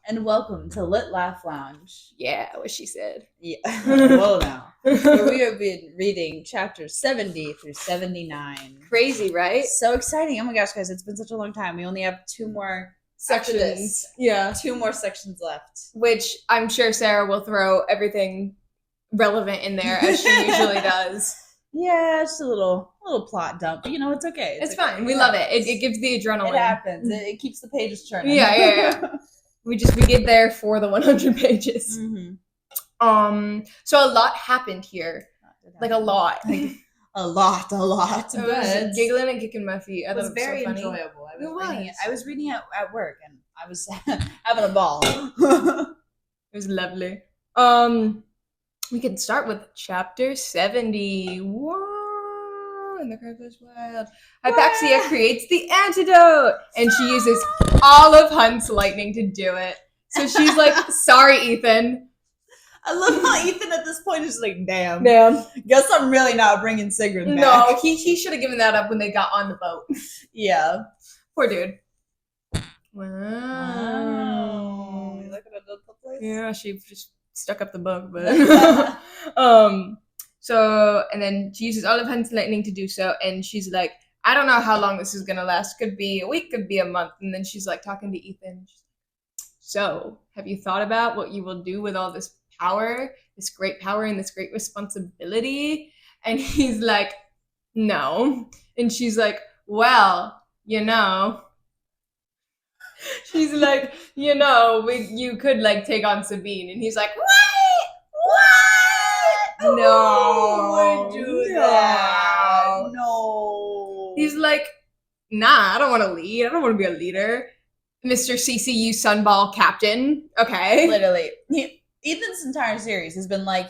and welcome to Lit Laugh Lounge. Yeah, what she said. Yeah, well now. Where we have been reading chapters 70 through 79. Crazy, right? So exciting. Oh my gosh, guys, it's been such a long time. We only have two more after Sections. this. Yeah. Two more sections left. Which I'm sure Sarah will throw everything relevant in there as she usually does. Yeah, just a little plot dump. You know, it's okay. It's okay. fine. We love it. It gives the adrenaline. It happens. It keeps the pages turning. Yeah. We get there for the 100 pages. Mm-hmm. So a lot happened here. Like a lot. A lot. It was giggling and kicking my feet. It was very so funny. enjoyable. It I was reading it at work, and I was having a ball. It was lovely. We can start with chapter 70. Whoa! And the crowd goes wild. Hypaxia creates the antidote, and she uses all of Hunt's lightning to do it. So she's like, "Sorry, Ethan." I love how Ethan at this point is like, "Damn, Guess I'm really not bringing Sigrid back." No, he should have given that up when they got on the boat. Yeah. Poor dude. Wow. You look at the place. Yeah, she just stuck up the book, but so, and then she uses all of Hunt's lightning to do so, and she's like, I don't know how long this is gonna last. Could be a week, could be a month. And then she's like talking to Ethan. So, have you thought about what you will do with all this power, this great power and this great responsibility? And he's like, no. And she's like, well, you know. She's like, you know, you could like take on Sabine. And he's like, what? No. Who would do that? No. He's like, nah, I don't want to lead. I don't want to be a leader. Mr. CCU Sunball Captain. Okay. Literally. Ethan's entire series has been like,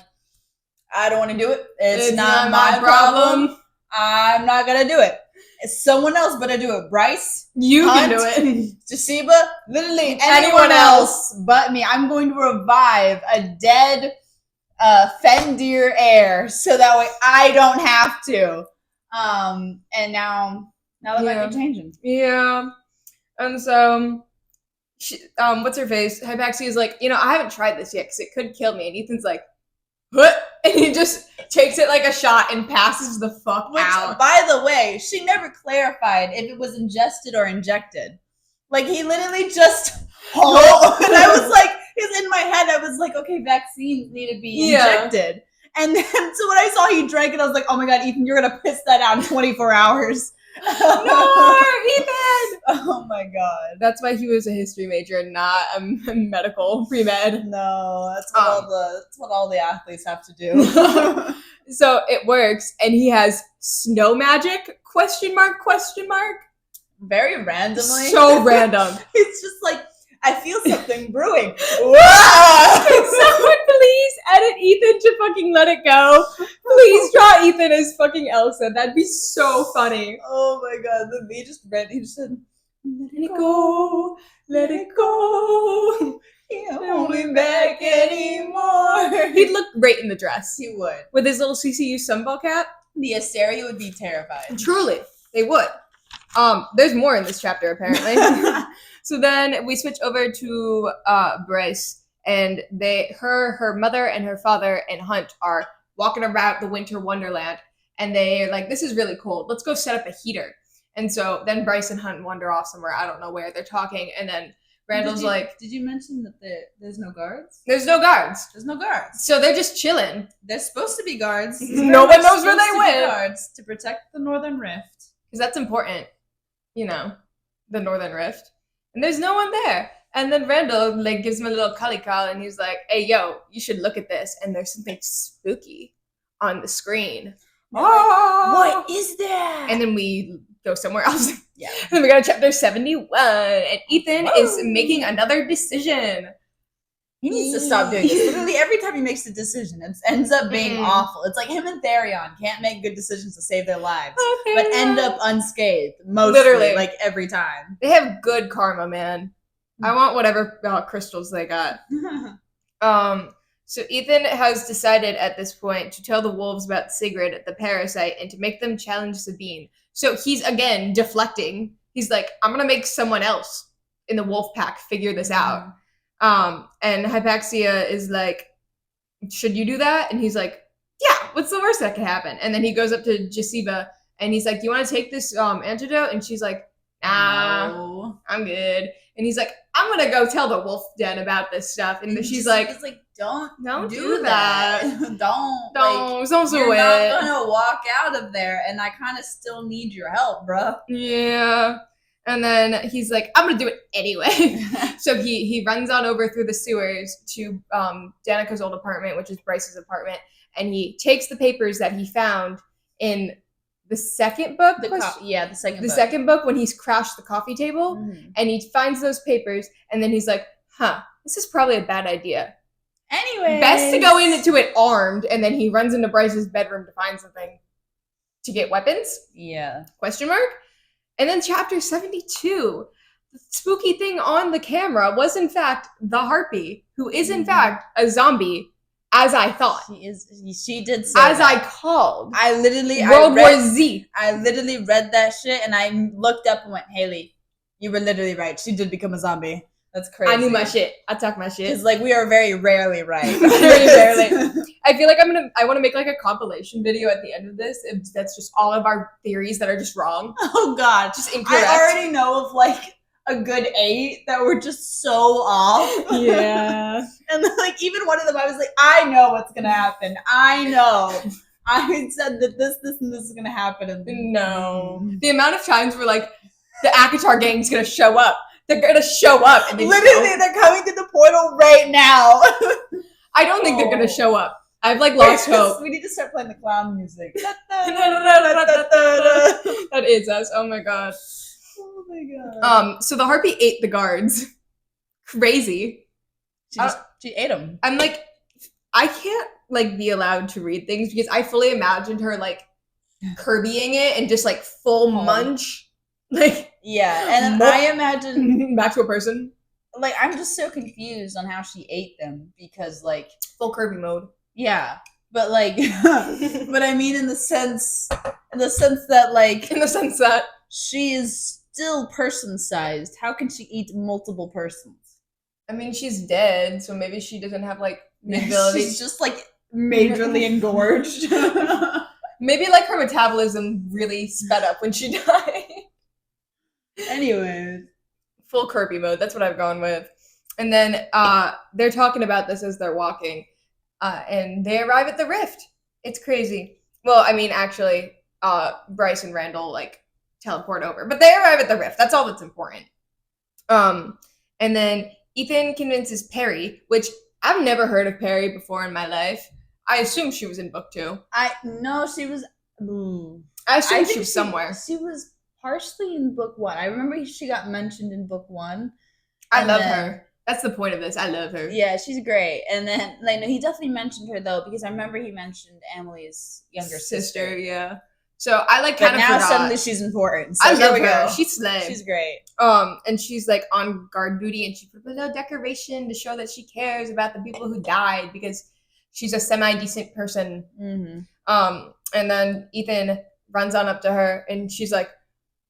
I don't want to do it. It's not my problem. I'm not going to do it. It's someone else better do it. Bryce, you Hunt, can do it. Jasiba, literally anyone else but me. I'm going to revive a dead Fendir heir so that way I don't have to. And now that might be changing. Yeah. And so, what's her face? Hypaxia is like, I haven't tried this yet because it could kill me. And Ethan's like, what? And he just takes it like a shot and passes the fuck out. By the way, she never clarified if it was ingested or injected. Like, he literally just... And I was like, in my head, I was like, okay, vaccines need to be injected. And then, so when I saw he drank it, I was like, oh my god, Ethan, you're going to piss that out in 24 hours. No, Ethan! Oh my god. That's why he was a history major and not a medical pre-med. No, that's what all the athletes have to do. So it works, and he has snow magic, question mark. Very randomly. So random. It's just like, I feel something brewing. Can someone please edit Ethan to fucking let it go? Please draw Ethan as fucking Elsa. That'd be so funny. Oh my god. He just said, let it go. Let it go. He won't be back anymore. He'd look great in the dress. He would. With his little CCU sunball cap. The Asteria would be terrified. Truly. They would. There's more in this chapter, apparently. So then we switch over to Bryce, and her mother and her father and Hunt are walking around the winter wonderland, and they're like, this is really cold. Let's go set up a heater. And so then Bryce and Hunt wander off somewhere. I don't know where. They're talking, and then Randall's like... Did you mention that there's no guards? There's no guards. There's no guards. So they're just chilling. There's supposed to be guards. No one knows where they went. Guards to protect the Northern Rift. Because that's important. The Northern Rift. And there's no one there. And then Randall gives him a little cully call, and he's like, hey, yo, you should look at this. And there's something spooky on the screen. What is that? And then we go somewhere else. Yeah. And then we go to chapter 71, and Ethan is making another decision. He needs to stop doing this. Literally every time he makes a decision, it ends up being awful. It's like him and Therion can't make good decisions to save their lives, but end up unscathed mostly, literally, like every time. They have good karma, man. I want whatever crystals they got. So Ethan has decided at this point to tell the wolves about Sigrid, the parasite, and to make them challenge Sabine. So he's, again, deflecting. He's like, I'm going to make someone else in the wolf pack figure this out. And Hypaxia is like, should you do that? And he's like, yeah, what's the worst that could happen? And then he goes up to Jasiva and he's like, do you want to take this antidote? And she's like, nah, No. I'm good. And he's like, I'm gonna go tell the wolf den about this stuff. And she's like, don't do that. don't You're not gonna walk out of there, and I kind of still need your help, bruh. Yeah. And then he's like, I'm gonna do it anyway. So he runs on over through the sewers to Danica's old apartment, which is Bryce's apartment, and he takes the papers that he found in the second book. The second book when he's crashed the coffee table, and he finds those papers, and then he's like, this is probably a bad idea. Anyway, best to go into it armed, and then he runs into Bryce's bedroom to find something to get weapons. Yeah. Question mark? And then chapter 72, the spooky thing on the camera was in fact the harpy, who is in fact a zombie, as I thought. She did say as that. I called. World War Z. I literally read that shit and I looked up and went, Haley, you were literally right. She did become a zombie. That's crazy. I knew my shit. I talk my shit. Because we are very rarely right. Very rarely. I feel like I want to make a compilation video at the end of this. That's just all of our theories that are just wrong. Oh God. Just incorrect. I already know of a good 8 that were just so off. Yeah. And even one of them, I was like, I know what's going to happen. I know. I said that this, and this is going to happen. And no. The amount of times where the Akatar gang's going to show up. They're going to show up. And literally, they're coming to the portal right now. I don't think they're going to show up. I've lost hope. We need to start playing the clown music. That is us. Oh my god. Oh my god. So the harpy ate the guards. Crazy. She ate them. I'm I can't be allowed to read things because I fully imagined her Kirbying it and just full munch. Yeah, and I imagine back to a person. I'm just so confused on how she ate them because full Kirby mode. Yeah, but but I mean in the sense that she is still person sized. How can she eat multiple persons? I mean, she's dead, so maybe she doesn't have the ability. She's just majorly engorged. Maybe her metabolism really sped up when she died. Anyways, full Kirby mode. That's what I've gone with. And then they're talking about this as they're walking, and they arrive at the rift. It's crazy. Well, I mean, actually, Bryce and Randall teleport over, but they arrive at the rift. That's all that's important. And then Ethan convinces Perry, which I've never heard of Perry before in my life. I assume she was in book 2. No, she was. I assume she was somewhere. She was partially in book 1. I remember she got mentioned in book 1. I love her. That's the point of this. I love her. Yeah, she's great. And then he definitely mentioned her though because I remember he mentioned Emily's younger sister. Yeah. So I kind but of now forgot. Suddenly she's important. So I love her. Go. She's slay. She's great. And she's on guard duty and she put a little decoration to show that she cares about the people who died because she's a semi-decent person. Mm-hmm. And then Ethan runs on up to her and she's like,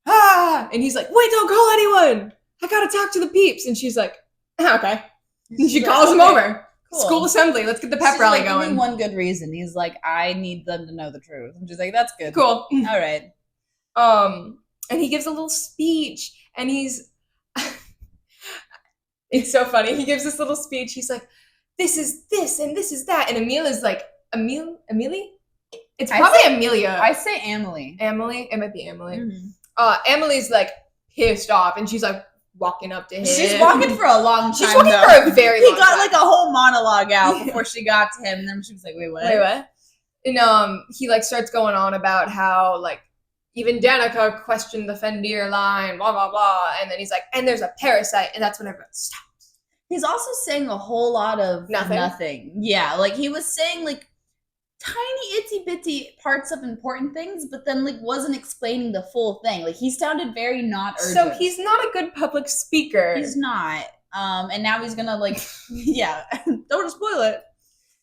ah! And he's like, wait, don't call anyone! I gotta talk to the peeps! And she's like, okay. And she calls him over. Cool. School assembly, let's get the pep rally going. Give me one good reason. He's like, I need them to know the truth. And she's like, that's good. Cool. All right. And he gives a little speech and he's it's so funny. He gives this little speech. He's like, this is this and this is that. And Emil is like, Amelie? It's probably Amelia. I say Emily. Emily? It might be Emily. Mm-hmm. Emily's pissed off and she's walking up to him. She's walking for a long time. She's walking for a very long time. He got a whole monologue out before she got to him, and then she was like, "Wait, what?" And he starts going on about how even Danica questioned the Fendir line, blah blah blah, and then he's like, "And there's a parasite," and that's when everyone stops. He's also saying a whole lot of nothing. Yeah, he was saying tiny itsy bitsy parts of important things, but then wasn't explaining the full thing. He sounded very not urgent. So he's not a good public speaker. He's not. And now he's gonna yeah, don't spoil it.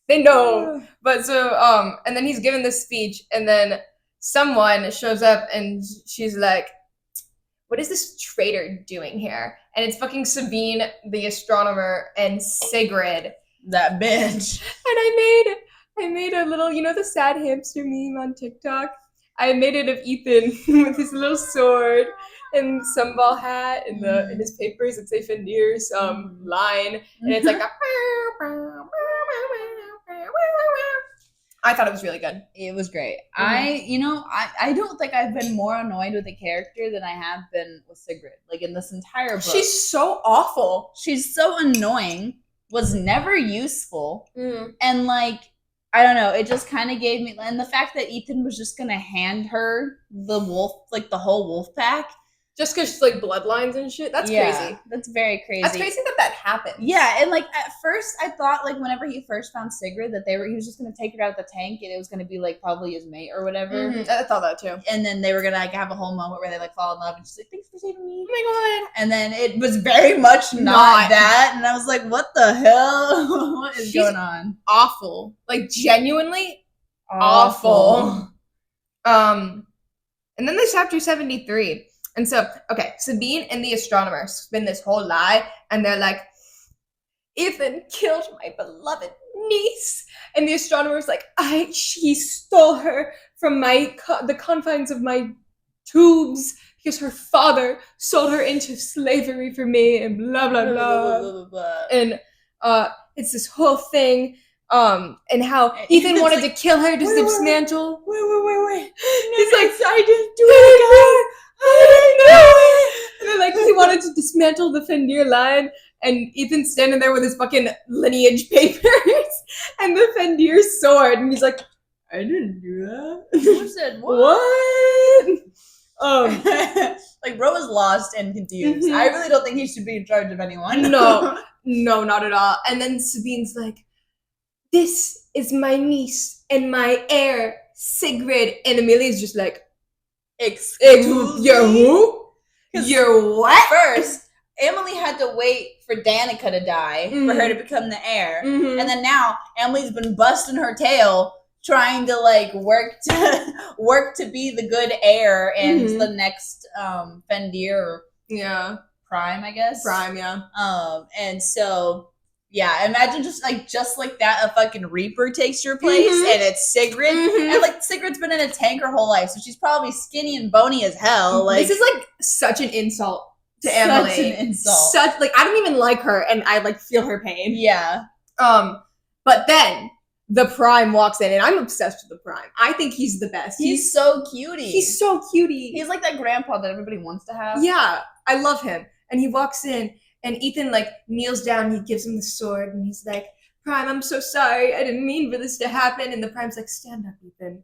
They know. But so and then he's given this speech and then someone shows up and she's like, what is this traitor doing here? And it's fucking Sabine, the astronomer, and Sigrid. That bitch. And I made a little, the sad hamster meme on TikTok. I made it of Ethan with his little sword and sunball hat and in his papers. It's a Fendir's line, and it's like a. I thought it was really good. It was great. I don't think I've been more annoyed with a character than I have been with Sigrid. Like in this entire book, she's so awful. She's so annoying. Was never useful, and like I don't know. It just kind of gave me, and the fact that Ethan was just gonna hand her the wolf, like the whole wolf pack. Just because she's like bloodlines and shit. That's crazy. That's very crazy. That's crazy that happened. Yeah, and like at first I thought like whenever he first found Sigrid that he was just gonna take her out of the tank and it was gonna be like probably his mate or whatever. Mm-hmm. I thought that too. And then they were gonna like have a whole moment where they like fall in love and she's like, "Thanks for saving me." Oh my god. And then it was very much not that, and I was like, "What the hell? What is going on?" Awful. Like genuinely awful. And then there's chapter 73. And so, okay, Sabine and the astronomer spin this whole lie, and they're like, Ethan killed my beloved niece. And the astronomer's like, she stole her from the confines of my tubes because her father sold her into slavery for me, and blah, blah, blah. Blah, blah, blah. And it's this whole thing. And how Ethan wanted to kill her to dismantle. Wait. He's like, I didn't do it, guys. I didn't know it. And then, like, he wanted to dismantle the Fendir line, and Ethan's standing there with his fucking lineage papers and the Fendir sword, and he's like, I didn't do that. Who said what? Like, bro is lost and confused. Mm-hmm. I really don't think he should be in charge of anyone. No, not at all. And then Sabine's like, this is my niece and my heir, Sigrid. And Amelia's just like, Excuse me? You're who? You're what? First, Emily had to wait for Danica to die for her to become the heir. Mm-hmm. And then now, Emily's been busting her tail trying to, like, work to be the good heir and the next Fendir Prime, I guess. Prime, yeah. And so... Yeah, imagine just like that, a fucking Reaper takes your place, and it's Sigrid, and like Sigrid's been in a tank her whole life, so she's probably skinny and bony as hell. Like, this is like such an insult to Emily. Such an insult. I don't even like her, and I like feel her pain. Yeah. But then the Prime walks in, and I'm obsessed with the Prime. I think he's the best. He's so cutie. He's so cutie. He's like that grandpa that everybody wants to have. Yeah, I love him, and he walks in. And Ethan, like, kneels down, he gives him the sword, and he's like, Prime, I'm so sorry, I didn't mean for this to happen. And the Prime's like, stand up, Ethan.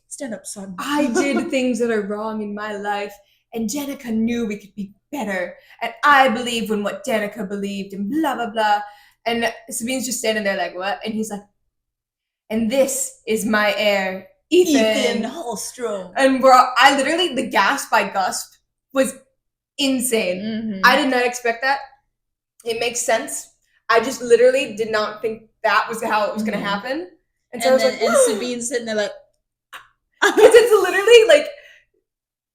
Stand up, son. I did things that are wrong in my life, and Danica knew we could be better. And I believed in what Danica believed, and blah, blah, blah. And Sabine's just standing there like, what? And he's like, and this is my heir, Ethan Hallstrom. And I literally, the gasp by Gusp was insane. I did not expect that. It makes sense. I just literally did not think that was how it was going to happen. And so I was like, and Sabine's sitting there like, because it's literally like,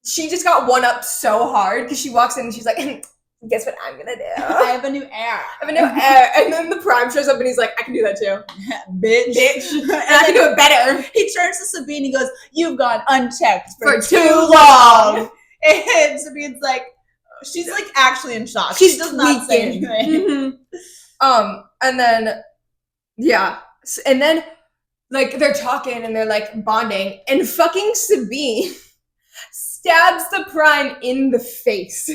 she just got one up so hard because she walks in and she's like, guess what I'm going to do? I have a new heir. And then the Prime shows up and he's like, I can do that too. Bitch. And I can do it better. He turns to Sabine, he goes, you've gone unchecked for too long. And Sabine's like, she's like actually in shock. She does not say anything. And then, and then like they're talking and they're like bonding, and fucking Sabine stabs the Prime in the face.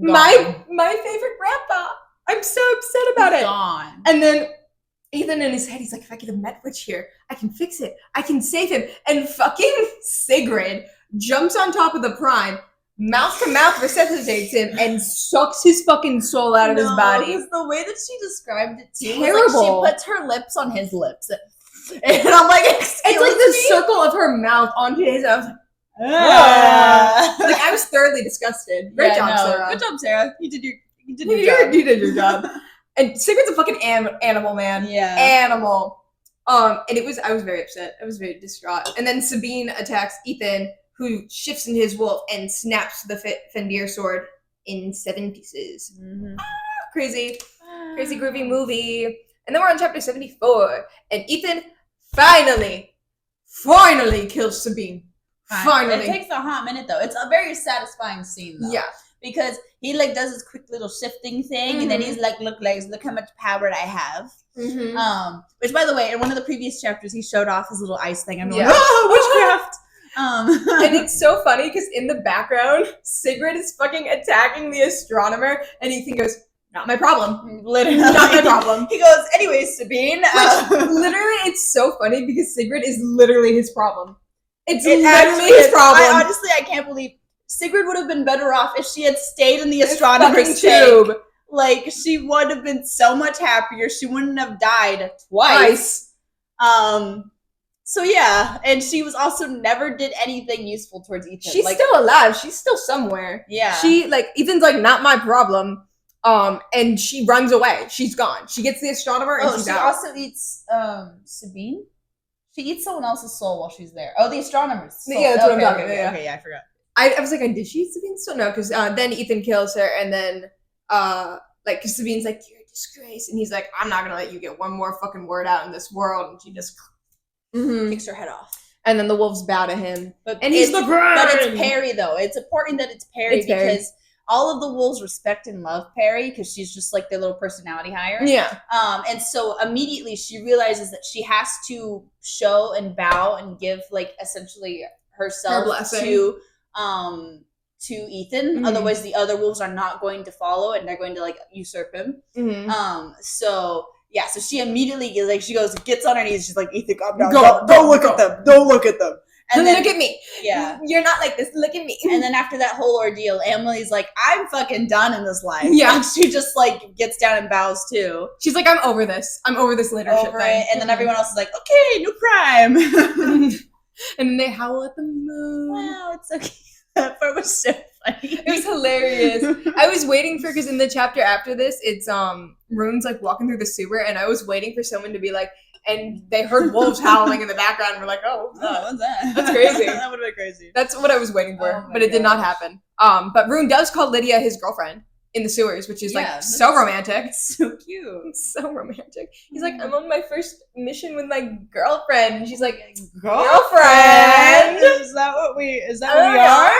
Gone. My favorite grandpa. I'm so upset about it. Gone. And then Ethan in his head, he's like, if I get a Met Witch here, I can fix it. I can save him. And fucking Sigrid jumps on top of the Prime, mouth to mouth resuscitates him, and sucks his fucking soul out of his body. Because the way that she described it too, terrible. Was like she puts her lips on his lips, and I'm like, it's like the circle of her mouth onto his. I was like, like I was thoroughly disgusted. Great job, Sarah. Good job, Sarah. You did your job. And Sigrid's a fucking animal, man. Yeah, animal. And I was very upset. I was very distraught. And then Sabine attacks Ethan, who shifts into his wolf and snaps the Fendir sword in 7 pieces. Mm-hmm. Crazy groovy movie. And then we're on chapter 74, and Ethan finally kills Sabine. Finally. It takes a hot minute though. It's a very satisfying scene though. Yeah. Because he like does this quick little shifting thing, and then he's like, look how much power I have. Mm-hmm. Which by the way, in one of the previous chapters, he showed off his little ice thing. I'm like, oh, witchcraft. And it's so funny because in the background, Sigrid is fucking attacking the astronomer, and Ethan goes, not my problem. Literally, not my problem. He goes, anyways, Sabine. Literally, it's so funny because Sigrid is literally his problem. It's It literally his problem. I can't believe Sigrid would have been better off if she had stayed in the astronomer's tube. Like, she would have been so much happier. She wouldn't have died twice. So yeah, and she was also never did anything useful towards Ethan. She's still alive. She's still somewhere. Yeah. Ethan's like, not my problem. And she runs away. She's gone. She gets the astronomer and she's she out. also eats Sabine. She eats someone else's soul while she's there. Oh, the astronomer's soul. Yeah, that's what I'm talking about. Okay, yeah, I forgot. I was like, did she eat Sabine's soul? No, because then Ethan kills her, and then because Sabine's like, you're a disgrace, and he's like, I'm not gonna let you get one more fucking word out in this world, and she just takes her head off. And then the wolves bow to him, and he's the brain. But it's Perry though. It's important that it's Perry because all of the wolves respect and love Perry because she's just like their little personality hire. Yeah. And so immediately she realizes that she has to show and bow and give like essentially herself to Ethan. Mm-hmm. Otherwise the other wolves are not going to follow and they're going to like usurp him. Mm-hmm. So she immediately gets on her knees. She's like, Ethan, calm down. Don't look at them. Don't look at them. And then, look at me. Yeah. You're not like this. Look at me. And then after that whole ordeal, Emily's like, I'm fucking done in this life. Yeah. And she just like gets down and bows too. She's like, I'm over this. I'm over this leadership thing. And then everyone else is like, okay, new crime. And then they howl at the moon. Wow, it's so cute. That part was so funny. It was hilarious. I was waiting for, because in the chapter after this, it's Rune's like walking through the sewer, and I was waiting for someone to be like, and they heard wolves howling in the background, and we're like, oh, what's that? That's crazy. That would have been crazy. That's what I was waiting for, but it did not happen. But Rune does call Lydia his girlfriend in the sewers, which is like so romantic. It's so cute. It's so romantic. He's like, I'm on my first mission with my girlfriend. And she's like, girlfriend? Is that what we are?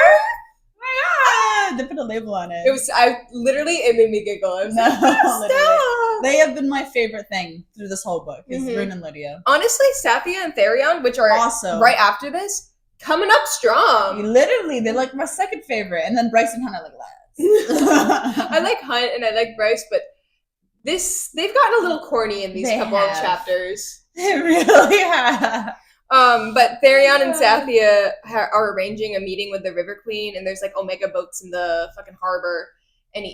They put a label on it. It made me giggle. I was like, stop. They have been my favorite thing through this whole book is Rune and Lydia. Honestly, Saphia and Therion, which are also right after this, coming up strong. Literally, they're like my second favorite. And then Bryce and Hunt are like last. I like Hunt and I like Bryce, but they've gotten a little corny in these couple of chapters. They really have. But Therion and Saphia are arranging a meeting with the River Queen, and there's like Omega boats in the fucking harbor, and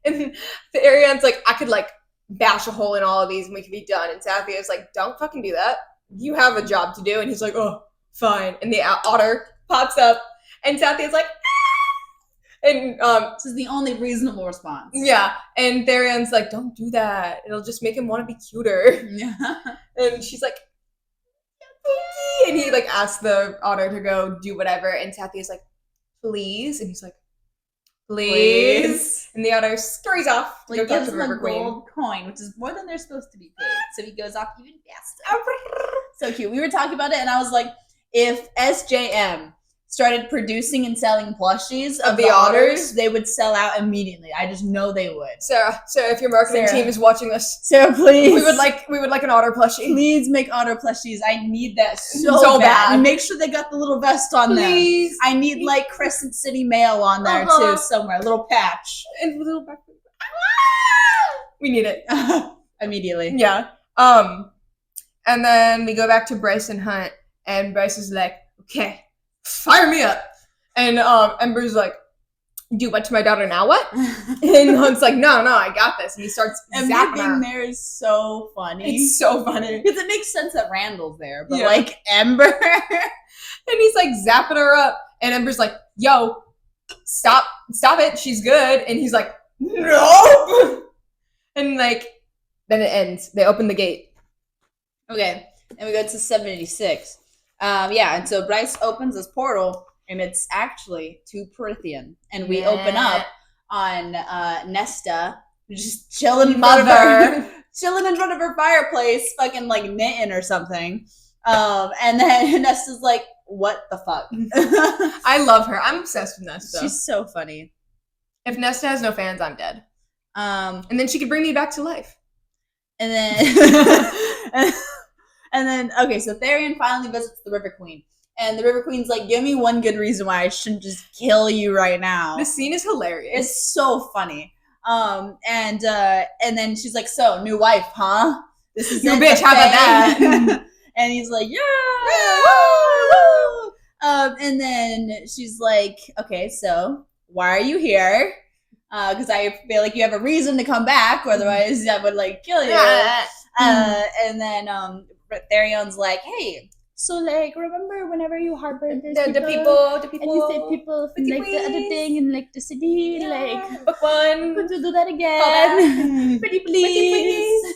and Therion's like, I could like bash a hole in all of these and we could be done, and Saphia's like, don't fucking do that. You have a job to do, and he's like, oh, fine. And the otter pops up, and Saphia's like, and this is the only reasonable response. Yeah, and Therion's like, don't do that. It'll just make him want to be cuter. Yeah, and she's like, and he like asks the otter to go do whatever, and Saphia's like, please, and he's like, please. And the otter scurries off. He gives him a gold coin, which is more than they're supposed to be paid. So he goes off even faster. So cute. We were talking about it, and I was like, if SJM started producing and selling plushies of the otters, they would sell out immediately. I just know they would. Sarah, if your marketing team is watching this, Sarah, please, we would like an otter plushie. Please make otter plushies. I need that so bad. And make sure they got the little vest on them. I need like Crescent City Mail on there too, somewhere, a little patch and a little back. We need it immediately. Yeah. And then we go back to Bryce and Hunt, and Bryce is like, okay, fire me up. And Ember's like, do what to my daughter now, what? And Hunt's like, no, I got this. And he starts zapping her. Everything there is so funny. It's so funny. Because it makes sense that Randall's there, but like Ember. And he's like zapping her up. And Ember's like, yo, stop it. She's good. And he's like, no. And like, then it ends. They open the gate. Okay. And we go to 76. And so Bryce opens this portal, and it's actually to Prithian, and we open up on Nesta just chilling in front of her fireplace, fucking like knitting or something. And then Nesta's like, "What the fuck?" I love her. I'm obsessed with Nesta. She's so funny. If Nesta has no fans, I'm dead. And then she could bring me back to life. And then, okay, so Therion finally visits the River Queen. And the River Queen's like, give me one good reason why I shouldn't just kill you right now. This scene is hilarious. It's so funny. And then she's like, so, new wife, huh? This is you bitch, how about that? And he's like, yeah! Woo! And then she's like, okay, so, why are you here? Because I feel like you have a reason to come back, or otherwise I would like kill you. And then Therion's like, hey, so like remember whenever you harbored this the people, and you said people from like the other thing in like the city, like book one, could you do that again? Pretty please.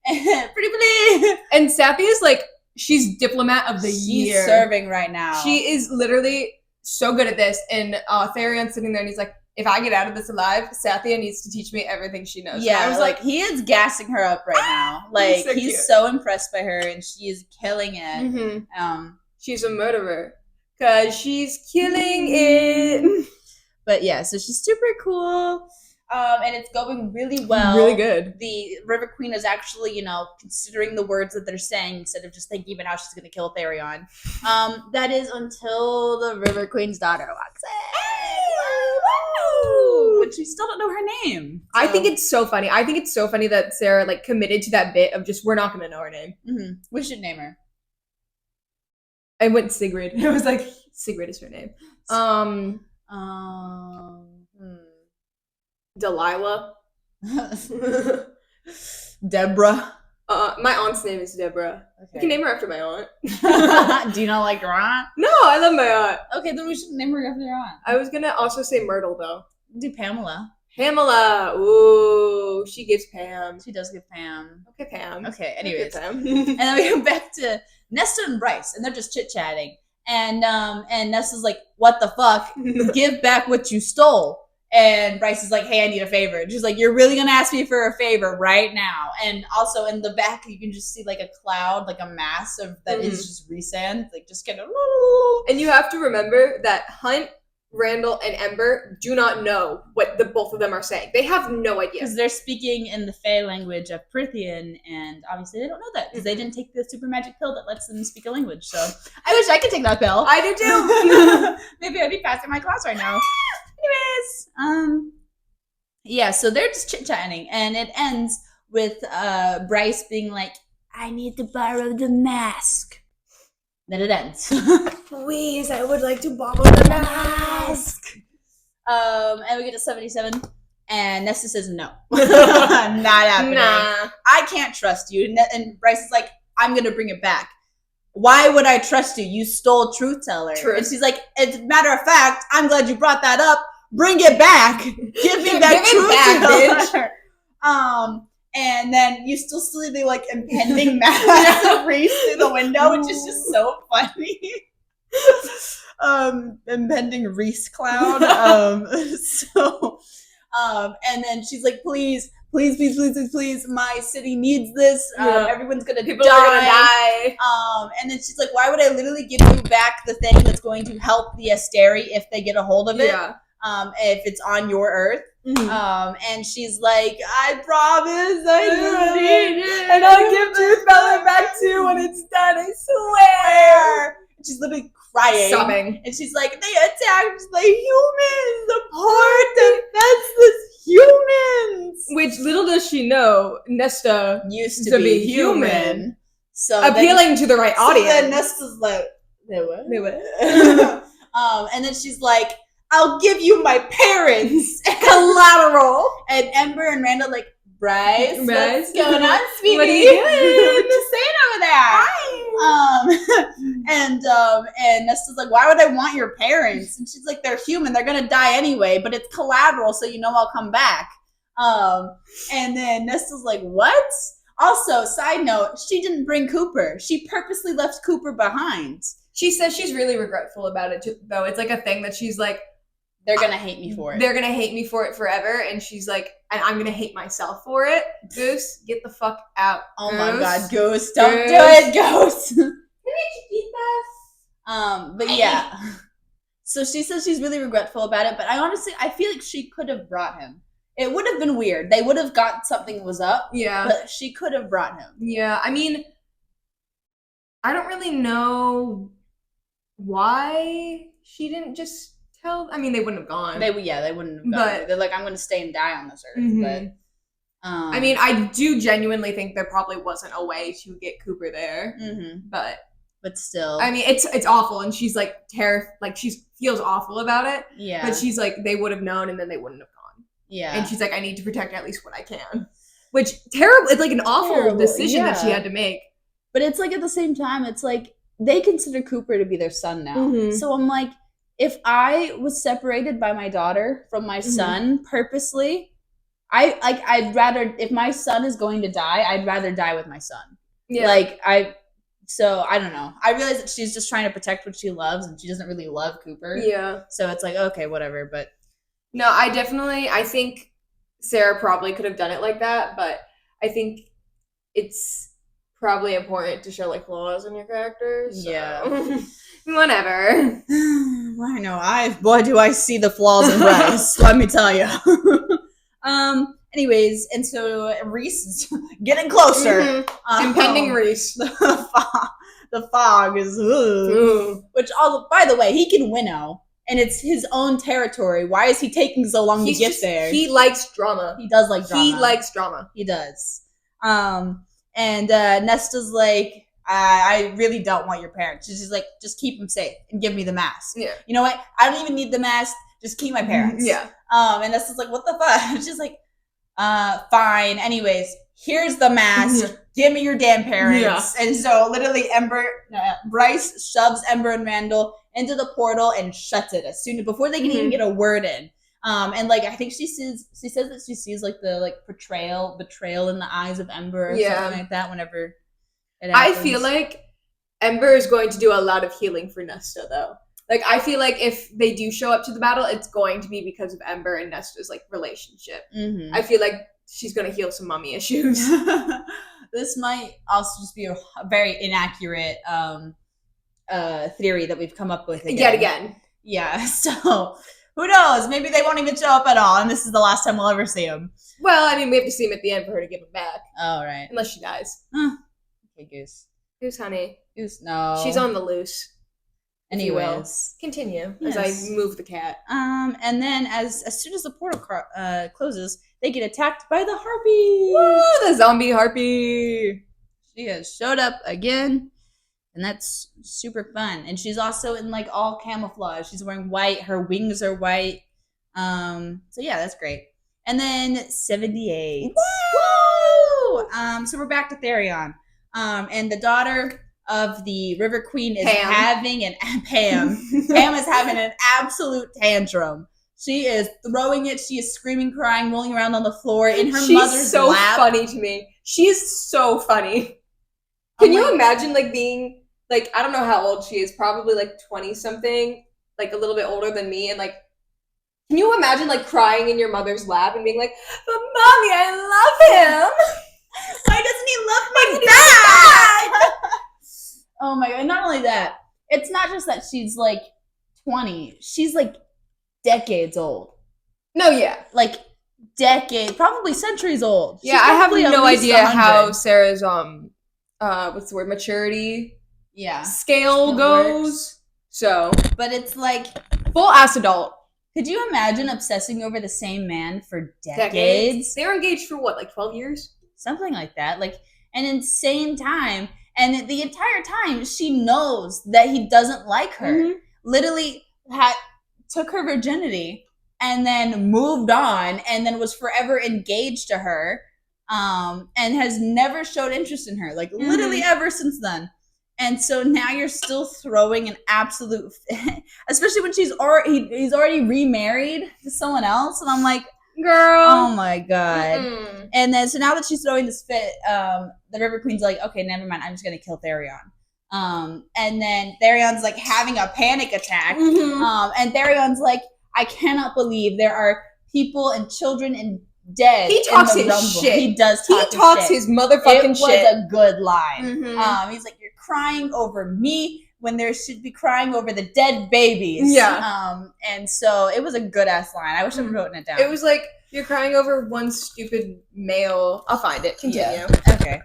Pretty please. And Sappy is like, she's diplomat of the year. She's serving right now. She is literally so good at this. And Therion's sitting there and he's like, if I get out of this alive, Sathia needs to teach me everything she knows. Yeah, I was like, he is gassing her up right now. Like he's so impressed by her, and she is killing it. Mm-hmm. She's a murderer because she's killing it. But yeah, so she's super cool. And it's going really well. Really good. The River Queen is actually, considering the words that they're saying instead of just thinking about how she's going to kill Therion. That is until the River Queen's daughter walks in. But we still don't know her name. So. I think it's so funny. I think it's so funny that Sarah like committed to that bit of just, we're not going to know her name. Mm-hmm. We should name her. I went Sigrid. It was like, Sigrid is her name. Delilah. Deborah. My aunt's name is Deborah. Okay. You can name her after my aunt. Do you not like your aunt? No, I love my aunt. Okay, then we should name her after your aunt. I was gonna also say Myrtle though. Do Pamela. Pamela. Ooh, she gives Pam. She does give Pam. Okay, Pam. Okay, anyways. Pam. And then we go back to Nesta and Bryce, and they're just chit-chatting. And Nesta's like, what the fuck? Give back what you stole. And Bryce is like, hey, I need a favor. And she's like, you're really going to ask me for a favor right now. And also in the back, you can just see like a cloud, like a mass of that is just Rhysand, like just kind of. And you have to remember that Hunt, Randall, and Ember do not know what the both of them are saying. They have no idea. Because they're speaking in the Fey language of Prithian, and obviously they don't know that because they didn't take the super magic pill that lets them speak a language. So I wish I could take that pill. I do too. Maybe I'd be passing my class right now. Anyways, yeah, so they're just chit-chatting, and it ends with Bryce being like, I need to borrow the mask. Then it ends. Please, I would like to borrow the mask. And we get to 77, and Nesta says no. Not happening. Nah. I can't trust you. And Bryce is like, I'm going to bring it back. Why would I trust you? You stole Truth Teller. True. And she's like, as a matter of fact, I'm glad you brought that up. Bring it back. Give me that Truth Teller. Bitch. And then you still see the like impending mass of Rhys through the window, which is just so funny. Impending Rhys cloud. And then she's like, please, my city needs this. Everyone's gonna People are gonna die. And then she's like, why would I literally give you back the thing that's going to help the Asteri if they get a hold of it? Yeah. If it's on your Earth. Mm-hmm. And she's like, I promise I need it. And I'll give Truth Teller back to you when it's done, I swear. And she's literally crying. Sobbing. And she's like, they attacked the humans, the poor defenseless humans. Which little does she know, Nesta used to be human. So appealing to the right audience. So then Nesta's like, they what? They what? And then she's like, I'll give you my parents collateral. And Ember and Randall like, Bryce, what's going on, sweetie? What are you doing? Just saying over there. Hi. And Nesta's like, why would I want your parents? And she's like, they're human. They're going to die anyway, but it's collateral, so you know I'll come back. And then Nesta's like, what? Also, side note, she didn't bring Cooper. She purposely left Cooper behind. She says she's really regretful about it, too, though. It's like a thing that she's like, they're gonna hate me for it. They're gonna hate me for it forever, and she's like, and I'm gonna hate myself for it. Goose, get the fuck out. Oh Goose. my god, Goose, don't do it, Goose. But yeah. So she says she's really regretful about it, but I feel like she could have brought him. It would have been weird. They would have got something was up. Yeah. But she could have brought him. Yeah, I mean, I don't really know why she didn't just tell. I mean, they wouldn't have gone. They wouldn't have gone. But they're like, I'm going to stay and die on this earth. Mhm. But I mean, I do genuinely think there probably wasn't a way to get Cooper there. But still, I mean, it's awful, and she's like like she feels awful about it. Yeah. But she's like, they would have known, and then they wouldn't have gone. Yeah. And she's like, I need to protect at least what I can. Which terrible. It's like an awful decision that she had to make. But it's like at the same time, it's like they consider Cooper to be their son now. Mhm. So I'm like, if I was separated by my daughter from my son purposely, I'd rather, if my son is going to die, I'd rather die with my son. Yeah. So I don't know. I realize that she's just trying to protect what she loves, and she doesn't really love Cooper. Yeah. So it's like, okay, whatever. But no, I think Sarah probably could have done it like that, but I think it's probably important to show like flaws in your characters. So. Yeah. Whatever. I know. Boy, do I see the flaws in Bryce. Let me tell you. Anyways, and so Reese is getting closer. Impending Reese. The fog is, which by the way, he can winnow, and it's his own territory. Why is he taking so long to get there? He likes drama. He does like drama. He likes drama. He does. And Nesta's like, I really don't want your parents. She's like, just keep them safe and give me the mask. Yeah. You know what? I don't even need the mask. Just keep my parents. Yeah. And Nesta's like, what the fuck? She's like, fine. Anyways, here's the mask. Give me your damn parents. Yeah. And so literally Bryce shoves Ember and Randall into the portal and shuts it before they can even get a word in. And like, I think she says that she sees like the like betrayal in the eyes of Ember or something like that whenever it happens. I feel like Ember is going to do a lot of healing for Nesta though. Like, I feel like if they do show up to the battle, it's going to be because of Ember and Nesta's like relationship. Mm-hmm. I feel like she's going to heal some mommy issues. This might also just be a very inaccurate theory that we've come up with yet again. Yeah, so who knows? Maybe they won't even show up at all, and this is the last time we'll ever see them. Well, I mean, we have to see him at the end for her to give him back. Oh, right. Unless she dies. Okay, Goose. Goose, honey. Goose, no. She's on the loose. Anyways. Continue as I move the cat. And then as soon as the portal closes, they get attacked by the harpy. Woo, the zombie harpy. She has showed up again, and that's super fun. And she's also in like all camouflage. She's wearing white. Her wings are white. So yeah, that's great. And then 78. Woo! So we're back to Therion. And the daughter of the River Queen is having Pam. Pam is having an absolute tantrum. She is throwing it. She is screaming, crying, rolling around on the floor in her mother's lap. She's so funny to me. She is so funny. Can you imagine like being like, I don't know how old she is, probably like 20 something, like a little bit older than me, and like, can you imagine like crying in your mother's lap and being like, but mommy, I love him. Why doesn't he love me back? Oh my god, not only that, it's not just that she's like 20, she's like decades old. No, yeah. Like decades, probably centuries old. Yeah, I have no idea how Sarah's what's the word, maturity scale goes. Works. So, but it's like full ass adult. Could you imagine obsessing over the same man for decades? They were engaged for what, like 12 years? Something like that. Like an insane time. And the entire time, she knows that he doesn't like her. Mm-hmm. Literally took her virginity and then moved on and then was forever engaged to her and has never showed interest in her. Like, literally ever since then. And so now you're still throwing an absolute... especially when he's already remarried to someone else. And I'm like... Girl. Oh my god. Mm-hmm. And then so now that she's throwing this fit, the River Queen's like, okay, never mind, I'm just gonna kill Therion. And then Therion's like having a panic attack. And Therion's like, I cannot believe there are people and children and dead. He talks in the his rumble. shit. He does He talk talks his his motherfucking it shit. was a good line. Mhm. He's like, you're crying over me when there should be crying over the dead babies. Yeah. And so it was a good ass line. I wish I'd written it down. It was like, you're crying over one stupid male. I'll find it. Continue. Yeah. Okay.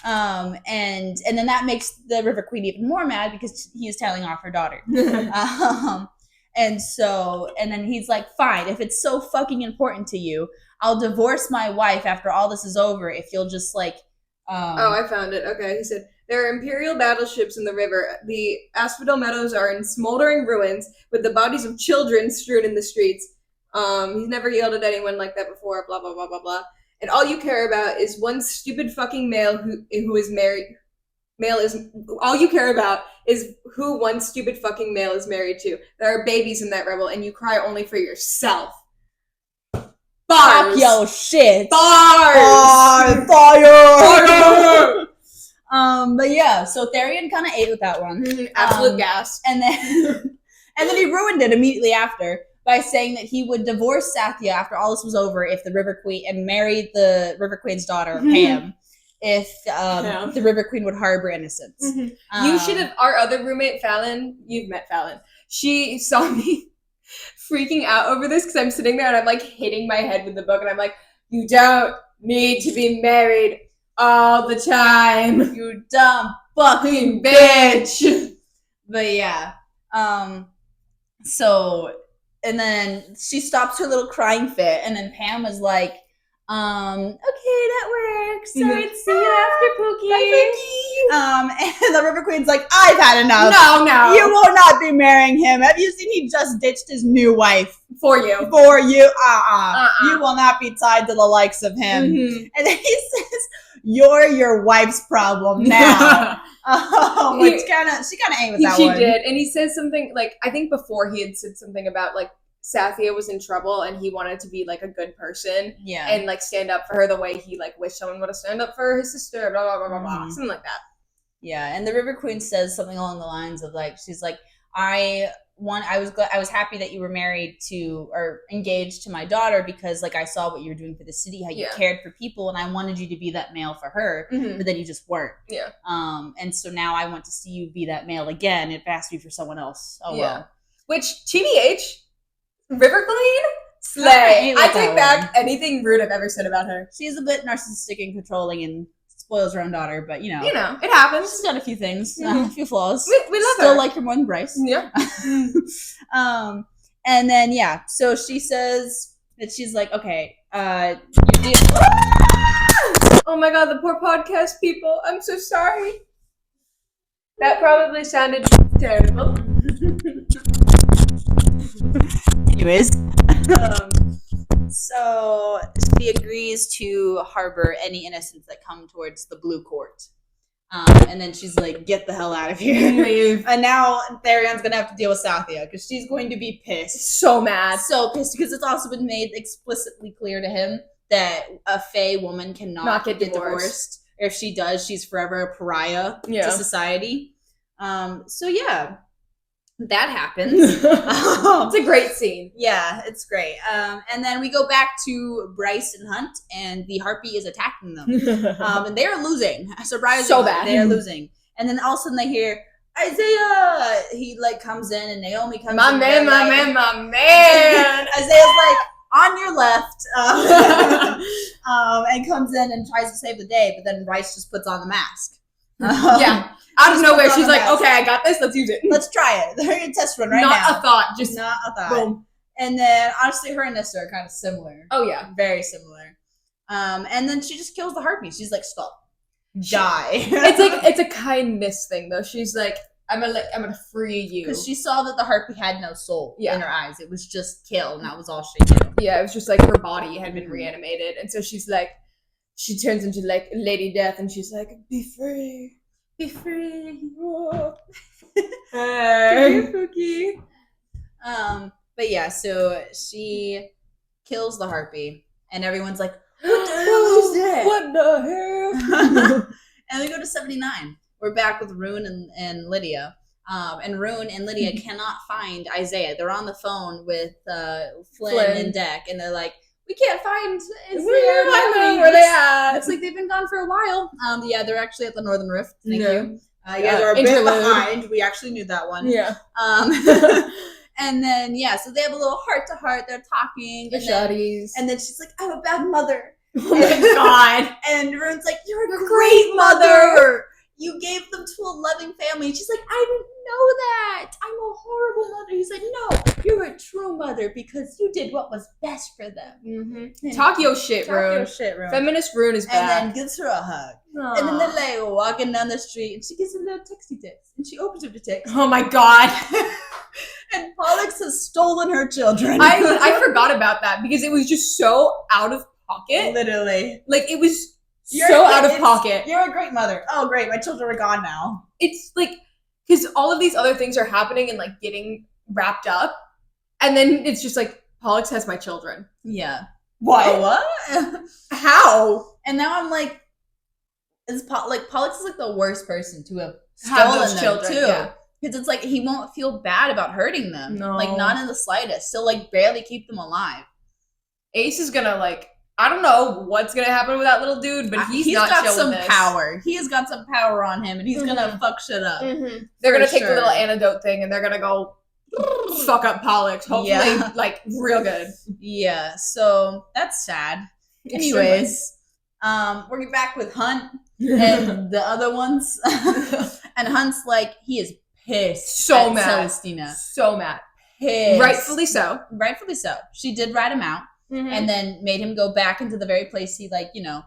And then that makes the River Queen even more mad because he is telling off her daughter. And then he's like, fine, if it's so fucking important to you, I'll divorce my wife after all this is over if you'll just like I found it. Okay, he said, there are Imperial battleships in the river. The Asphodel Meadows are in smoldering ruins with the bodies of children strewn in the streets. He's never yelled at anyone like that before, blah, blah, blah, blah, blah. And all you care about is one stupid fucking male who is married. All you care about is who one stupid fucking male is married to. There are babies in that rebel, and you cry only for yourself. Bars. Fuck your shit. Bars. Fire. But yeah, so Therion kind of ate with that one. Absolute gas. And then he ruined it immediately after by saying that he would divorce Sathya after all this was over if the River Queen and marry the River Queen's daughter Pam if the River Queen would harbor innocence. You should have. Our other roommate Fallon. You've met Fallon. She saw me freaking out over this because I'm sitting there and I'm like hitting my head with the book and I'm like, you don't need to be married all the time, you dumb fucking bitch. But yeah, so and then she stops her little crying fit, and then Pam was like, okay, that works. Alright, see you after, Pookie. Bye, Pookie. And the River Queen's like, I've had enough. No. You will not be marrying him. Have you seen he just ditched his new wife? For you. You will not be tied to the likes of him. And then he says, you're your wife's problem now. Which she kind of aimed with that one. She did. And he says something, like, I think before he had said something about, like, Sathya was in trouble and he wanted to be, like, a good person. Yeah. And, like, stand up for her the way he, like, wished someone would have stood up for his sister, blah, blah, blah, blah, blah. Something like that. Yeah, and the River Queen says something along the lines of, like, she's like, I was happy that you were married to or engaged to my daughter because like I saw what you were doing for the city, how you cared for people, and I wanted you to be that male for her, but then you just weren't. Yeah. And so now I want to see you be that male again. It has to be for someone else. Oh well. Which TBH, River Queen, slay. I take back anything rude I've ever said about her. She's a bit narcissistic and controlling and spoils her own daughter, but you know, it happens. She's got a few things, a few flaws. We love Still her. like her more than Bryce. Yeah. And then so she says that she's like, okay, oh my god, the poor podcast people. I'm so sorry. That probably sounded terrible. Anyways, so she agrees to harbor any innocents that come towards the Blue Court. And then she's like, get the hell out of here. Leave. And now Therion's going to have to deal with Sathya because she's going to be pissed. So mad. So pissed because it's also been made explicitly clear to him that a Fae woman cannot get divorced. Or if she does, she's forever a pariah to society. So yeah. That happens. It's a great scene. Yeah, it's great. And then we go back to Bryce and Hunt, and the Harpy is attacking them. And they are losing. Surprisingly, so bad. They are losing. And then all of a sudden they hear Isaiah. He like comes in, and Naomi comes in. My man. Isaiah's like on your left, and comes in and tries to save the day. But then Bryce just puts on the mask. Out of nowhere, she's like, okay, I got this, let's use it. Let's try it. They're in a test run now. Not a thought, just not a thought. Boom. And then, honestly, her and Nesta are kind of similar. Oh, yeah. Very similar. And then she just kills the Harpy. She's like, stop. Die. It's a kindness thing, though. She's like, I'm gonna free you. Because she saw that the Harpy had no soul in her eyes. It was just kill, and that was all she knew. Yeah, it was just like her body had been reanimated. And so she's like, she turns into like Lady Death, and she's like, be free. Be free. Oh. Hey. Cookie. But yeah, so she kills the Harpy, and everyone's like, what the hell is that? What the hell? And we go to 79. we're back with Rune and Lydia. And Rune and Lydia cannot find Isaiah. They're on the phone with Flynn and Deck, and they're like, we can't find Isaiah. Where they at? Looks like they've been gone for a while. Yeah, they're actually at the Northern Rift. Thank you. You Yeah, guys are a bit interlude. behind. We actually knew that one. Yeah. And then, so they have a little heart-to-heart. They're talking. The shawties. And then she's like, I'm a bad mother. Oh my god. And Rune's like, you're a great mother. You gave them to a loving family. And she's like, I didn't know that. I'm a horrible mother. He's like, no, you're a true mother because you did what was best for them. Mm-hmm. Talk your shit, Rune. Feminist Rune is back. And then gives her a hug. Aww. And then they're like walking down the street and she gets a little texty text. And she opens up the text. Oh my god. And Pollux has stolen her children. I forgot about that because it was just so out of pocket. Literally. Like, it was so out of pocket. You're a great mother. Oh, great. My children are gone now. It's like, because all of these other things are happening and like getting wrapped up. And then it's just like, Pollux has my children. Yeah. What? How? And now I'm like, Pollux is like the worst person to have stolen those them children, too. yeah. Because it's like he won't feel bad about hurting them. No. Like, not in the slightest. He'll like barely keep them alive. Ace is gonna like, I don't know what's gonna happen with that little dude, but he's not got chill some with this. power. He has got some power on him, and he's gonna fuck shit up. Mm-hmm. They're gonna take the sure. little antidote thing, and they're gonna go fuck up Pollux. Hopefully, like real good. Yeah. So that's sad. Anyways, we're back with Hunt and the other ones, and Hunt's like, he is pissed. So at mad. Celestina. So mad. Pissed. Rightfully so. Rightfully so. She did rat him out. Mm-hmm. And then made him go back into the very place he, like, you know,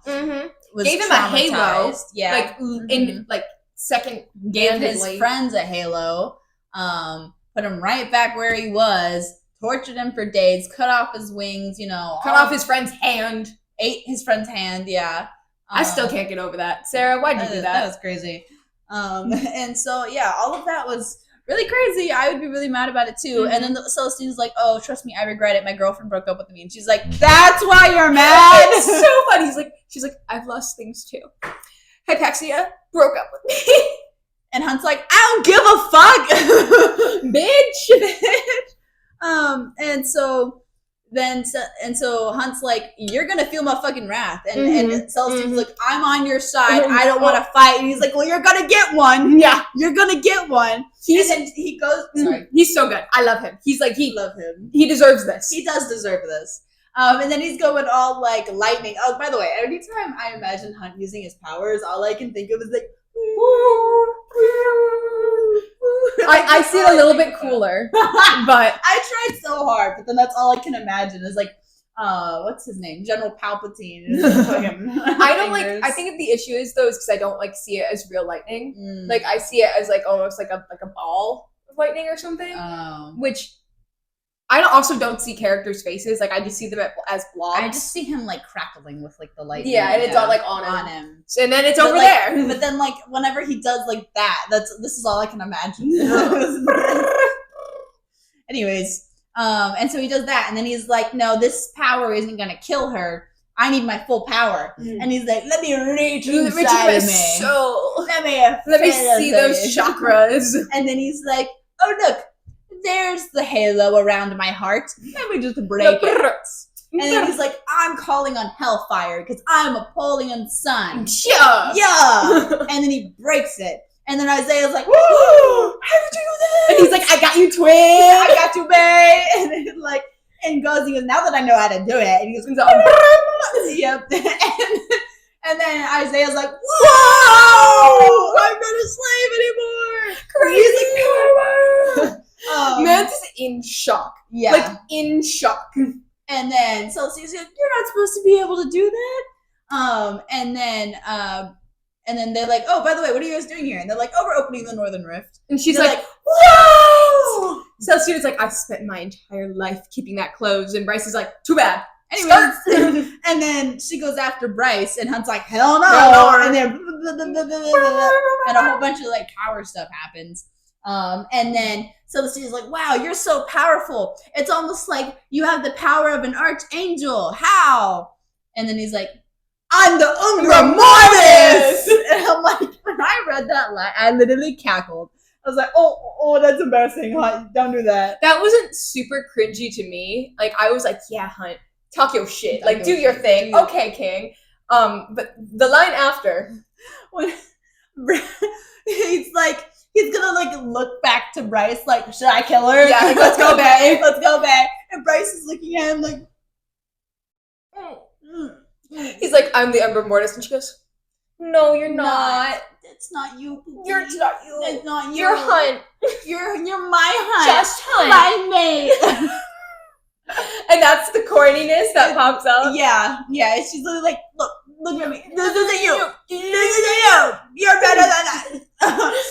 was gave him a halo. traumatized. Yeah. Like, in, like, second Gave his friends a halo. Put him right back where he was. Tortured him for days. Cut off his wings, you know. Cut off his friend's hand. Ate his friend's hand, yeah. I still can't get over that. Sarah, why'd you do that? That was crazy. And so, yeah, all of that was really crazy. I would be really mad about it too. And then Celestina's like, oh, trust me, I regret it. My girlfriend broke up with me. And she's like, that's why you're mad? It's so funny. She's like, I've lost things too. Hypaxia broke up with me. And Hunt's like, I don't give a fuck. Bitch. And so Hunt's like, you're gonna feel my fucking wrath. And Celestina's like, I'm on your side. I don't want to fight. And he's like, well, you're gonna get one. Yeah. You're gonna get one. And then he goes, sorry. He's so good. I love him. He's like, love him. He deserves this. He does deserve this. And then he's going all like lightning. Oh, by the way, anytime I imagine Hunt using his powers, all I can think of is like, I see it a little bit cooler, but I tried so hard, but then that's all I can imagine is like, what's his name? General Palpatine. I don't like. I think the issue is though, is because I don't like see it as real lightning. Like I see it as like almost like a ball of lightning or something, which. I also don't see characters' faces. Like I just see them as blobs. I just see him like crackling with like the lightning. Yeah, and it's all like on him. And then it's over like, there. But then like whenever he does like that, this is all I can imagine. Anyways, and so he does that, and then he's like, "No, this power isn't gonna kill her. I need my full power." And he's like, "Let me reach inside of me. So let me see those chakras." And then he's like, "Oh look. There's the halo around my heart. Let me just break it." And then he's like, I'm calling on Hellfire because I'm Apollion's son. Yeah. And then he breaks it. And then Isaiah's like, whoa, how did you do this? And he's like, I got you, twin. I got you, babe. And then like, and he goes, now that I know how to do it. And he goes, yep. And then Isaiah's like, whoa, I'm not a slave anymore. Crazy. Mantis is in shock. Yeah. Like, in shock. And then Celestina's like, you're not supposed to be able to do that. And then they're like, oh, by the way, what are you guys doing here? And they're like, oh, we're opening the Northern Rift. And she's like, whoa! Celestina's like, I spent my entire life keeping that closed. And Bryce is like, too bad. Anyways, and then she goes after Bryce, and Hunt's like, hell no. And then, and a whole bunch of like power stuff happens. And then Celestina's like, wow, you're so powerful. It's almost like you have the power of an archangel. How? And then he's like, I'm the Umbra Mortis! And I'm like, when I read that line, I literally cackled. I was like, oh, that's embarrassing, Hunt. Don't do that. That wasn't super cringy to me. Like, I was like, yeah, Hunt, talk your shit. Talk Like, your do your shit. thing. Okay, King. But the line after, when he's like, he's gonna like look back to Bryce, like, should I kill her? Yeah, Like, let's go back. Let's go back. And Bryce is looking at him like, he's like, I'm the Umbra Mortis. And she goes, no, you're not. It's not you. It's not you. It's not you. You're Hunt. You're my Hunt. Just Hunt. My mate. And that's the corniness that pops out. Yeah. She's literally like, look at me. This isn't you. This isn't you. You're better than that.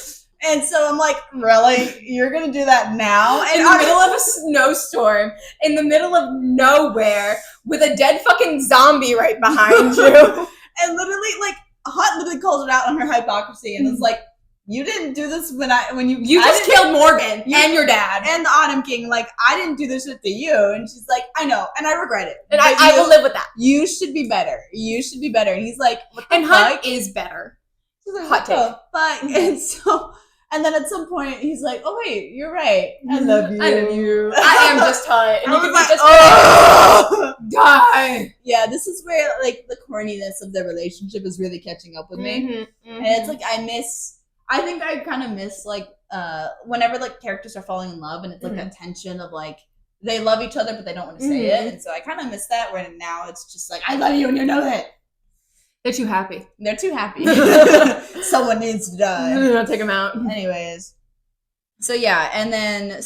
And so I'm like, really? You're gonna do that now? And In the middle of a snowstorm, in the middle of nowhere, with a dead fucking zombie right behind you. And literally, like, Hunt literally calls it out on her hypocrisy and is like, you didn't do this when you just killed Morgan and your dad and the Autumn King. Like, I didn't do this shit to you. And she's like, I know, and I regret it. And I will live with that. You should be better. You should be better. And he's like, what the and fuck? Hunt is better. She's like, Hot what the fuck? And then at some point he's like, oh wait, you're right. I love you. I love you. I am just Hunt. And I you was can like, be just oh! die. Yeah, this is where like the corniness of their relationship is really catching up with me. And it's like I think I kind of miss like whenever like characters are falling in love and it's like that tension of like they love each other but they don't want to say it. And so I kind of miss that where now it's just like, I love you and you know that. They're too happy. They're too happy. Someone needs to die. I'll take them out. Anyways. So yeah, and then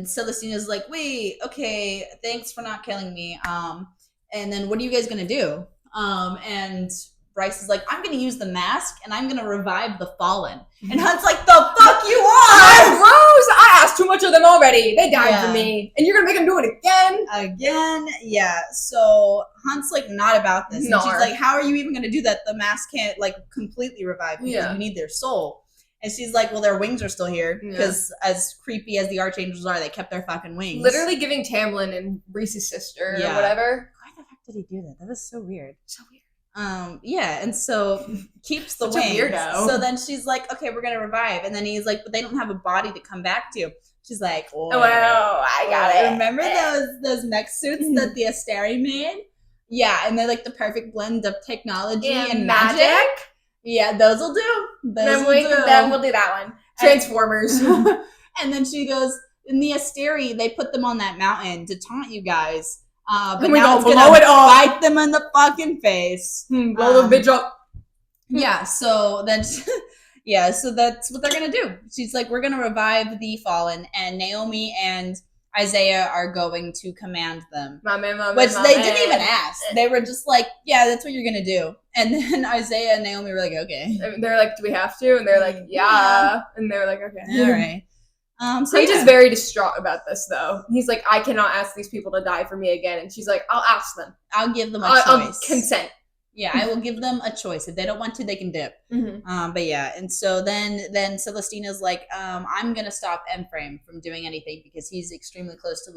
Celestina's like, wait, okay, thanks for not killing me. And then what are you guys gonna do? And Bryce is like, I'm gonna use the mask and I'm gonna revive the fallen. And Hunt's like, the fuck you are! Rose, I asked too much of them already. They died for me. And you're gonna make them do it again? Again, yeah. So Hunt's like not about this. And she's like, how are you even gonna do that? The mask can't like completely revive because you need their soul. And she's like, well, their wings are still here because as creepy as the archangels are, they kept their fucking wings. Literally giving Tamlin and Reese's sister or whatever. Why the fuck did he do that? That was so weird. So weird. And so keeps the Such wings. a weirdo. So then she's like, okay, we're gonna revive. And then he's like, but they don't have a body to come back to. She's like, oh, I got it. Remember those mech suits that the Asteri made? Yeah, and they're like the perfect blend of technology and magic. Yeah, those will do. Then we'll do that one. Transformers. And then she goes, in the Asteri, they put them on that mountain to taunt you guys. But we now gonna it's blow it up. bite them in the fucking face. Blow the bitch up. Yeah, so then, so that's what they're gonna do. She's like, we're gonna revive the fallen, and Naomi and Isaiah are going to command them. Which they didn't even ask. They were just like, yeah, that's what you're gonna do. And then Isaiah and Naomi were like, okay. They're like, do we have to? And they're like, yeah. And they're like, okay. All right. So Hunt is very distraught about this, though. He's like, I cannot ask these people to die for me again. And she's like, I'll ask them. I'll give them a choice. I'll consent. Yeah, I will give them a choice. If they don't want to, they can dip. But yeah, and so then Celestina's like, I'm gonna stop Ephraim from doing anything because he's extremely close to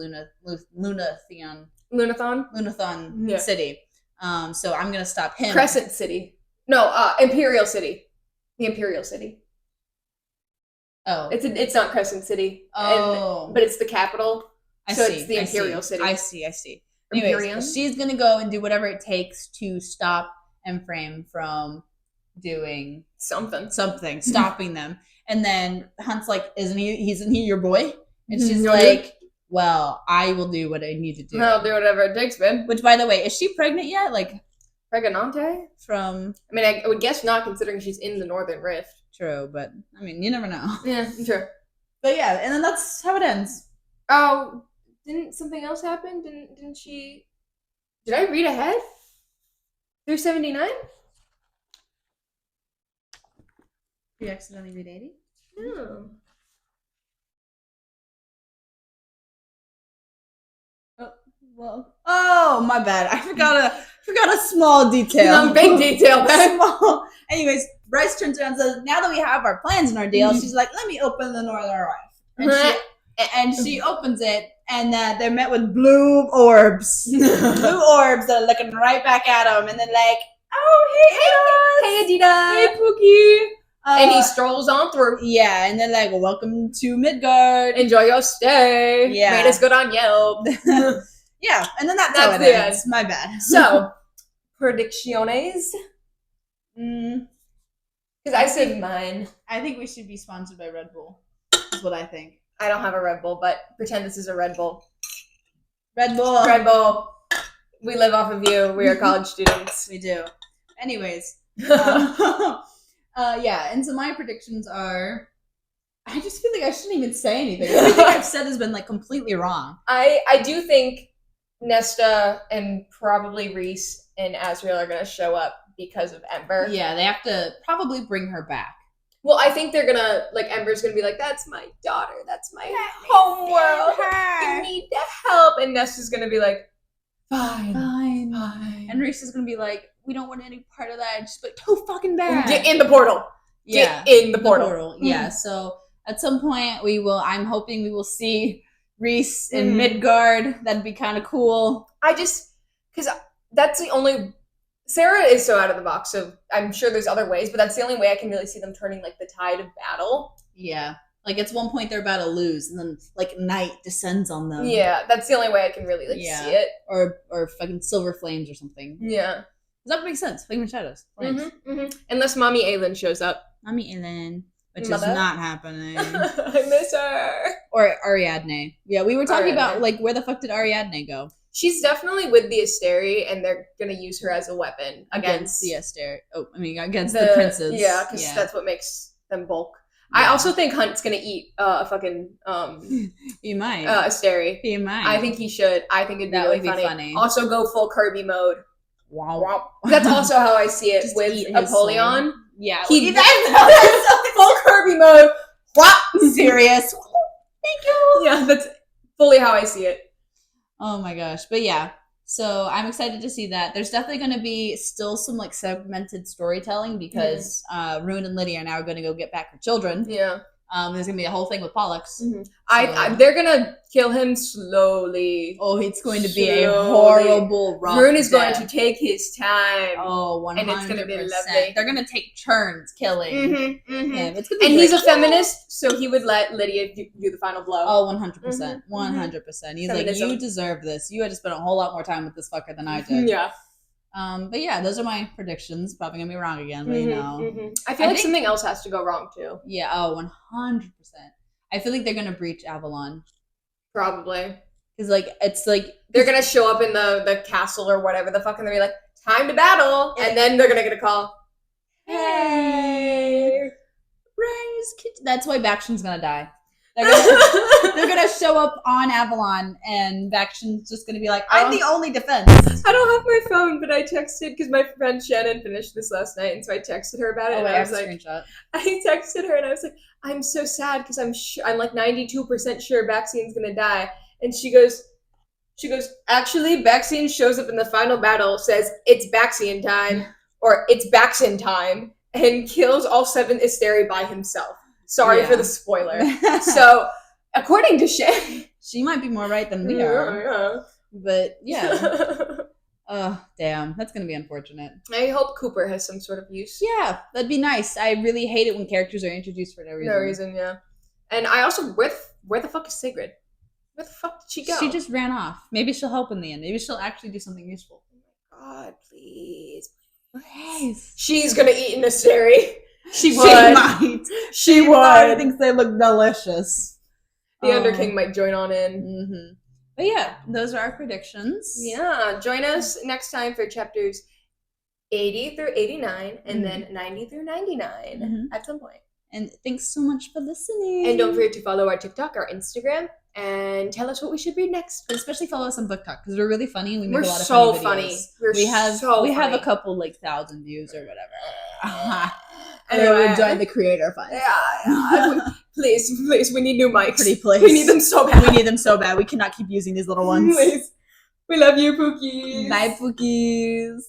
Lunathon City. So I'm gonna stop him. Crescent City. No, Imperial City. The Imperial City. Oh, it's not Crescent City. Oh, but it's the capital. It's the Imperial City. I see. Anyways, she's gonna go and do whatever it takes to stop Ephraim from doing something, stopping them. And then Hunt's like, isn't he your boy? And she's like, well, I will do what I need to do. I'll do whatever it takes, man. Which, by the way, is she pregnant yet? Like, pregnante? From? I mean, I would guess not, considering she's in the Northern Rift. True, but I mean, you never know. Yeah, true. But yeah, and then that's how it ends. Oh, didn't something else happen? Didn't she? Did I read ahead? Through 79? You accidentally read 80? No. Oh, my bad. I forgot a small detail. Big detail, man. Small. Anyways, Bryce turns around and says, now that we have our plans and our deal, she's like, let me open the Northern Rift. And she opens it, and they're met with blue orbs. Blue orbs that are looking right back at them, and they're like, oh, Hey, Adidas. hey, Pookie. And he strolls on through. Yeah, and they're like, welcome to Midgard. Enjoy your stay. Yeah. Made us good on Yelp. Yeah, and then that's how it the ends. My bad. So, predicciones. Because I said mine. I think we should be sponsored by Red Bull. Is what I think. I don't have a Red Bull, but pretend this is a Red Bull. Red Bull. Red Bull. We live off of you. We are college students. We do. Anyways. Yeah, and so my predictions are, I just feel like I shouldn't even say anything. Everything I've said has been like completely wrong. I do think Nesta and probably Reese and Asriel are going to show up because of Ember. Yeah, they have to probably bring her back. Well, I think they're going to, like, Ember's going to be like, that's my daughter. That's my homeworld. You need to help. And Nesta's going to be like, fine. And Reese is going to be like, we don't want any part of that. And she's like, too fucking bad. Get in the portal. Yeah. Get in the portal. Yeah, so at some point I'm hoping we will see Reese in Midgard. That'd be kind of cool. because that's the only, Sarah is so out of the box, so I'm sure there's other ways, but that's the only way I can really see them turning, like, the tide of battle. Yeah. Like, at one point they're about to lose, and then, like, night descends on them. Yeah, that's the only way I can really, like, see it. Or fucking silver flames or something. Yeah. Does that make sense? Flame and shadows. Flames. Unless Mommy Aelin shows up. Mommy Aelin, which Mother? is not happening. I miss her. Or Ariadne. Yeah, we were talking about, Ariadne. like, where the fuck did Ariadne go? She's definitely with the Asteri, and they're gonna use her as a weapon against the Asteri. Against the princes. Yeah, because that's what makes them bulk. Yeah. I also think Hunt's gonna eat a fucking he might. Asteri. He might. I think he should. I think it'd be really funny. Also go full Kirby mode. Wow. That's also how I see it Just with Apollyon. Yeah. That's full Kirby mode. What? Serious. Thank you. Yeah, that's fully how I see it. Oh my gosh. But yeah. So I'm excited to see that. There's definitely going to be still some like segmented storytelling because Rune and Lydia are now going to go get back her children. Yeah. There's going to be a whole thing with Pollux. They're going to kill him slowly. Oh, it's going to be a horrible rough Rune is death. going to take his time. Oh, 100%. And it's going to be lovely. They're going to take turns killing him. It's gonna be and great. he's a feminist, so he would let Lydia do the final blow. Oh, 100%. 100%. He's Feminism. like, you deserve this. You had to spend a whole lot more time with this fucker than I did. Yeah. But yeah, those are my predictions. Probably gonna be wrong again, but you know. I feel like something else has to go wrong too. Yeah, 100%. I feel like they're gonna breach Avalon. Probably. Because it's like they're gonna show up in the castle or whatever the fuck, and they're gonna be like, time to battle, and then they're gonna get a call. Hey, Ray's kitchen. That's why Bakshin's gonna die. They're gonna show up on Avalon, and Bakshin's just gonna be like, I'm the only defense. I don't have my phone, but I texted because my friend Shannon finished this last night, and so I texted her about it. And I was like, I texted her, and I was like, I'm so sad because I'm like 92% sure Baxian's gonna die, and she goes, actually, Baxian shows up in the final battle, says it's Baxian time, or it's Baxin time, and kills all 7 Asteri by himself. Sorry for the spoiler. So, according to Shay, she might be more right than we are. Yeah. But yeah. Oh, damn. That's going to be unfortunate. I hope Cooper has some sort of use. Yeah, that'd be nice. I really hate it when characters are introduced for no reason. No reason, yeah. And I also, where the fuck is Sigrid? Where the fuck did she go? She just ran off. Maybe she'll help in the end. Maybe she'll actually do something useful. Oh my god, please. Please. She's gonna eat an Asteri. She would. might. She would. I think they look delicious. The Underking might join on in. Mm-hmm. But yeah, those are our predictions. Yeah, join us next time for chapters 80 through 89 and then 90 through 99 at some point. And thanks so much for listening. And don't forget to follow our TikTok, our Instagram, and tell us what we should read next. But especially follow us on BookTok because we're really funny and we make a lot of so funny videos. We have a couple like 1,000 views or whatever. Anyway, we join the creator fund. Yeah. Please, we need new mics. Pretty please. We need them so bad. We need them so bad. We cannot keep using these little ones. Please. We love you, Pookies. Bye, Pookies.